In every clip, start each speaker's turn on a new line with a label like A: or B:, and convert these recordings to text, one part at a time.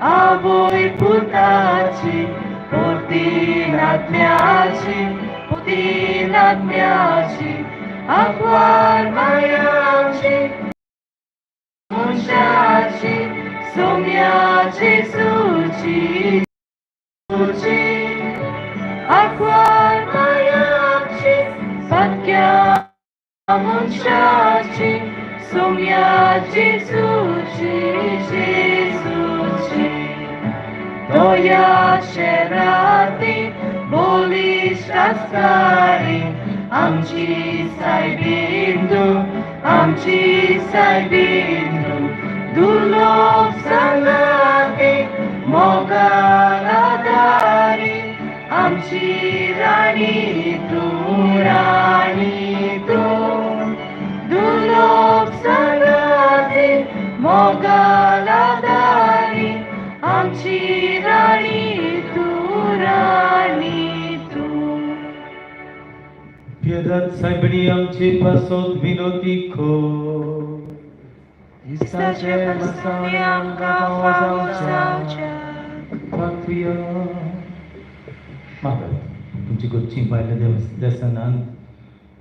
A: Avui putaci, putinat-miaci, akwar mayaci, munciaci, somiaci, suci, akwar mayaci, satya munciaci, somiaci, suci, suci. Toya sherati, bolis rastari, amchi sai bindu, dulok salati, mogaladari, amchi rani tu, dulok salati, mogaladari, amchi rani tu.
B: Piedad saibni amchi pasot vinotiko.
A: Istacie pasoniam gawazaucia.
B: Patria. Magat, तुमची गोची बायला देवसनांत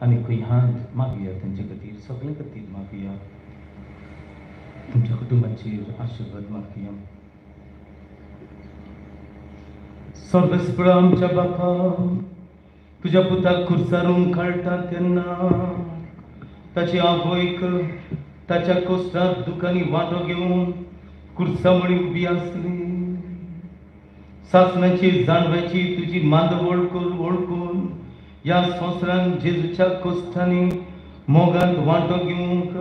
B: आणि कुयहांत मागुया त्यांचे खातीर सगळे खातीर मागुया तुमच्या कुटुंबाचेर आशिर्वाद मागुया सर्वस्पळ आमच्या बापा तुझ्या पुताक खुर्सारून काडटा तेन्ना ताची आवयक ताच्या कोस्टांत दुखांनी वांटो घेवन खुर्सामणी उबी आसली सासणाची जाणव्याची तुझी मांद ओळखून या संवसारान जेजूच्या कोस्तांनी मोगांत वांटो घेवंक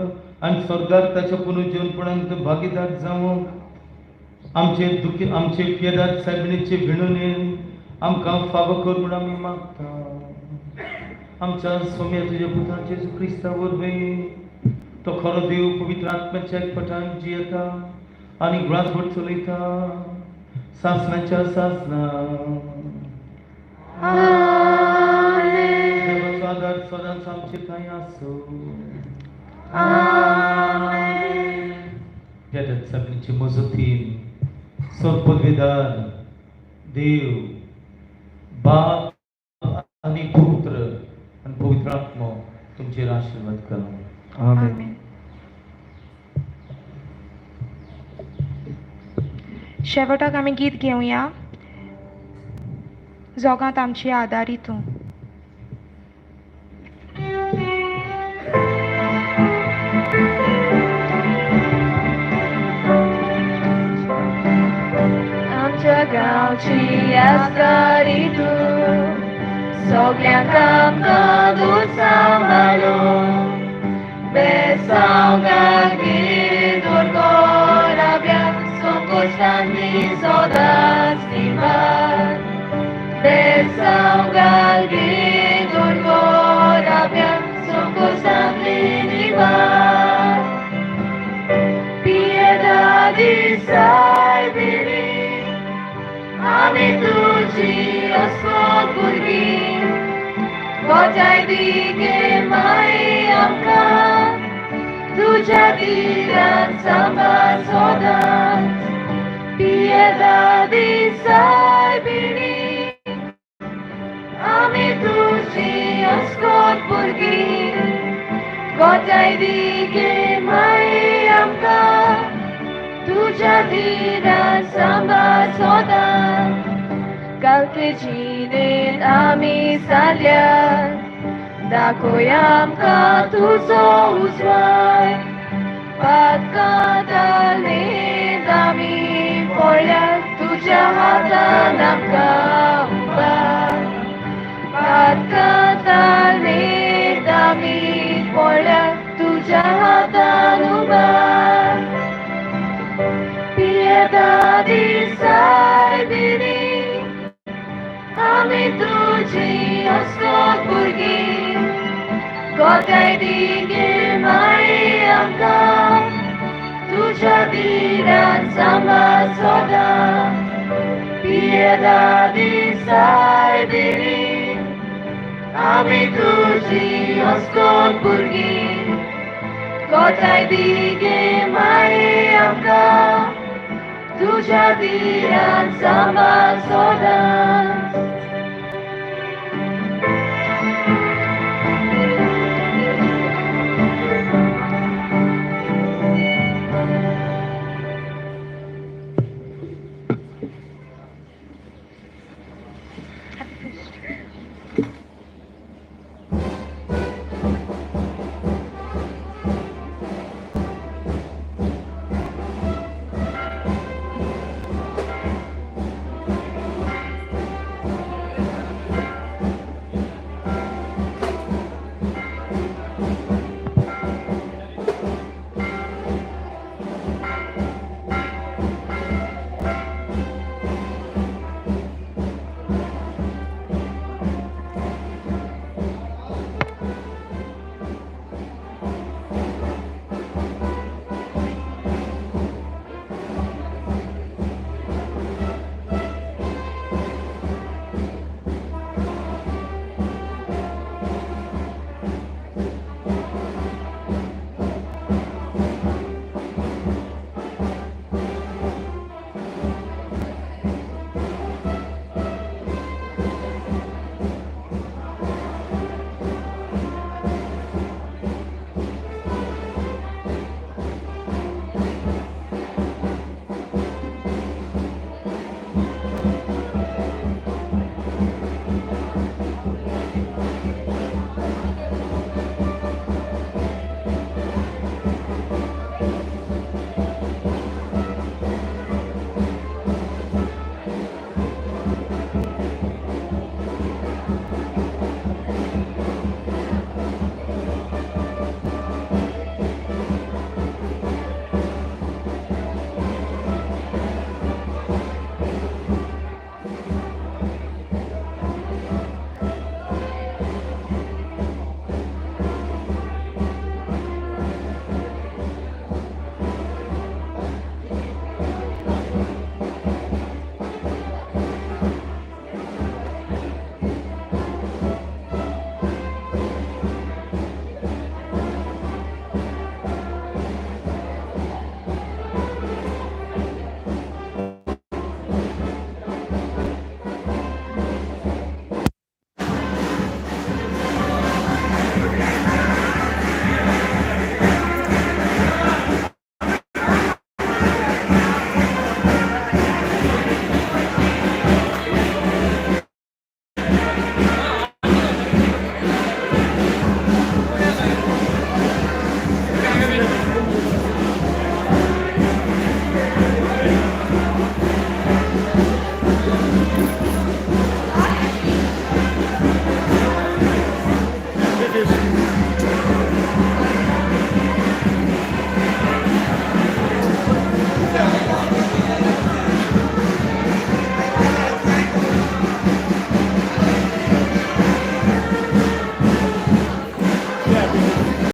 B: आनी स्वर्गांत ताच्या पुनर्जीवनपणांत भागीदार जावंक आमचे पियेदाद सायबिणीचे विणुनेन आमकां फावो कर म्हूण आमी मागता आमच्या सोम्या तुज्या पुता जेजू क्रिस्ता वरवीं तो खरो देव पवित्र आत्म्याच्या एकपटान जियेता आनी ग्रासभर चलयता सासणाच्या सासना देवाचो आदार सदांच आमचे कांय आसूं पियेदाद सायबिणीचे मजतीन सत्पदवीदार देव बाप आणि पुत्र आणि पवित्र आत्मा तुमचेर आशीर्वाद करा
A: आमेन. शेवटाक आमी गीत घेवया जोगांत आमची आदारी तूं. आमच्या गांवची आदारी तूं सगळ्यांक आमकां दूर सांबाळून बेसांवकार गिदोर गोराब्या संकोशांनी सदांच निवार बेसांवकार गिदोर गोराब्या संकोशांनी निवार पियेदादी सायबिणी आमी तुजी अस्कोत भुरगीं गोजाय दिगे माय आमकां तुज्या दिरान सांबाळ सदांच पियेदादी सायबिणी आमी तुजी अस्कोत भुरगीं गोजाय दिगे माय आमकां तुज्या दिरान सांबाळ सदांच कालके जिणेंत आमी जाल्यार दाखोय आमकां तुजो उजवाड पातकांत आलेंत आमी पडल्यार तुज्या हातान आमकां उबार पातकांत आलेंत आमी पडल्यार तुज्या हातान उबार पियेदादी सायबिणी आमी तुजी अस्कोत भुरगीं गोजाय दिगे माय आमकां तुज्या दिरान सांबाळ सदांच पियेदादी सायबिणी आमी तुजी अस्कोत भुरगीं गोजाय दिगे माय आमकां तुझ्या तीरांत सांबाळ सोदांच